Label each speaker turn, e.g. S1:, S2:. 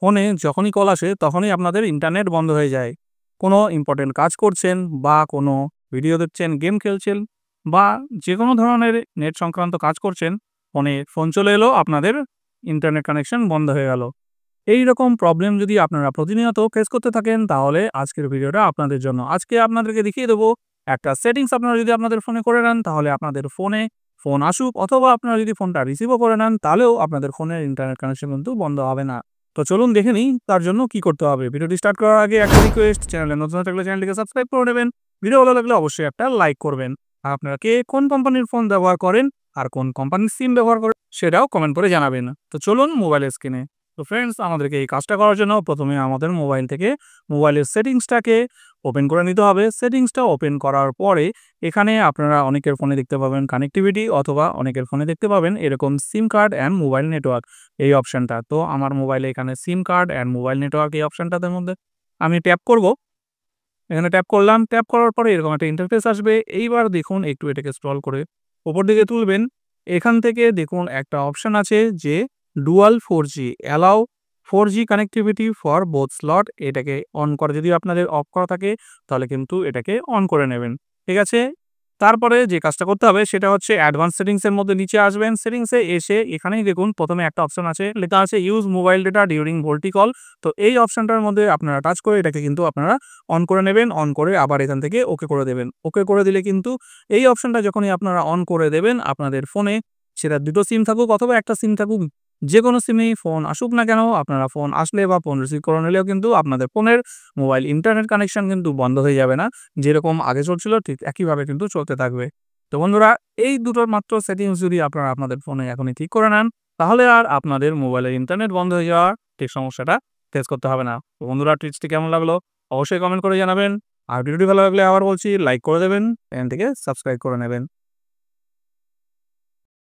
S1: ফোনে যখনই কল আসে তখনই আপনাদের ইন্টারনেট বন্ধ হয়ে যায়। কোনো ইম্পর্টেন্ট কাজ করছেন বা কোনো ভিডিও দেখছেন, গেম খেলছেন বা যেকোনো ধরনের নেট সংক্রান্ত কাজ করছেন, ফোন চলে এলো, আপনাদের ইন্টারনেট কানেকশন বন্ধ হয়ে গেল। এইরকম প্রবলেম যদি আপনারা প্রতিনিয়ত ফেস করতে থাকেন তাহলে আজকের ভিডিওটা আপনাদের জন্য। আজকে আপনাদেরকে দেখিয়ে দেবো একটা সেটিংস আপনারা যদি আপনাদের ফোনে করে নেন তাহলে আপনাদের ফোনে ফোন আসুক অথবা আপনারা যদি ফোনটা রিসিভও করে নেন তাহলেও আপনাদের ফোনের ইন্টারনেট কানেকশন কিন্তু বন্ধ হবে না। তো চলুন দেখে নিই তার জন্য কি করতে হবে। ভিডিওটি স্টার্ট করার আগে একটা রিকোয়েস্ট, চ্যানেলে নতুন থাকলে চ্যানেলটিকে সাবস্ক্রাইব করে নেবেন। ভিডিও ভালো লাগলে অবশ্যই একটা লাইক করবেন। আর আপনারা কে কোন কোম্পানির ফোন ব্যবহার করেন আর কোন কোম্পানির সিম ব্যবহার করেন সেটাও কমেন্ট করে জানাবেন। তো চলুন মোবাইল স্ক্রিনে। তো ফ্রেন্ডস, আমাদেরকে এই কাজটা করার জন্য প্রথমে আমাদের মোবাইল থেকে মোবাইলের সেটিংসটাকে ওপেন করে নিতে হবে। সেটিংসটা ওপেন করার পরে এখানে আপনারা অনেকের ফোনে দেখতে পাবেন কানেক্টিভিটি অথবা অনেকের ফোনে দেখতে পাবেন এরকম সিম কার্ড অ্যান্ড মোবাইল নেটওয়ার্ক এই অপশানটা। তো আমার মোবাইলে এখানে সিম কার্ড অ্যান্ড মোবাইল নেটওয়ার্ক এই অপশানটার মধ্যে আমি ট্যাপ করব। এখানে ট্যাপ করলাম। ট্যাপ করার পরে এরকম একটা ইন্টারফেস আসবে। এইবার দেখুন একটু এটাকে স্ক্রল করে উপর দিকে তুলবেন। এখান থেকে দেখুন একটা অপশন আছে যে dual 4G allow 4G connectivity for both slot. এটাকে অন করে, যদি আপনাদের অফ করা থাকে তাহলে কিন্তু এটাকে অন করে নেবেন। ঠিক আছে? তারপরে যে কাজটা করতে হবে সেটা হচ্ছে অ্যাডভান্স সেটিংসের মধ্যে নিচে আসবেন। সেটিংসে এসে এখানেই দেখুন প্রথমে একটা অপশন আছে, লেখা আছে use mobile data during VoLTE call. তো এই অপশনটার মধ্যে আপনারা টাচ করে এটাকে কিন্তু আপনারা অন করে নেবেন। অন করে আবার এখান থেকে ওকে করে দেবেন। ওকে করে দিলে কিন্তু এই অপশনটা যখনই আপনারা অন করে দেবেন আপনাদের ফোনে, সেটা ২ টো সিম থাকুক অথবা একটা সিম থাকুক, যেকোনো সিমেই ফোন আসুক না কেন, আপনারা ফোন আসলে বা ফোন রিসিভ করে নিলেও কিন্তু আপনাদের ফোনের মোবাইল ইন্টারনেট কানেকশন কিন্তু বন্ধ হয়ে যাবে না। যেরকম আগে চলছিল ঠিক একইভাবে কিন্তু চলতে থাকবে। তো বন্ধুরা, এই দুটোর মাত্র সেটিংস যদি আপনারা আপনাদের ফোনে এখনই ঠিক করে নেন তাহলে আর আপনাদের মোবাইলের ইন্টারনেট বন্ধ হয়ে যাওয়ার ঠিক সমস্যাটা ফেস করতে হবে না। তো বন্ধুরা, টিপসটি কেমন লাগলো অবশ্যই কমেন্ট করে জানাবেন। আর ভিডিওটি ভালো লাগলে আবার বলছি লাইক করে দেবেন, চ্যানেলটিকে সাবস্ক্রাইব করে নেবেন।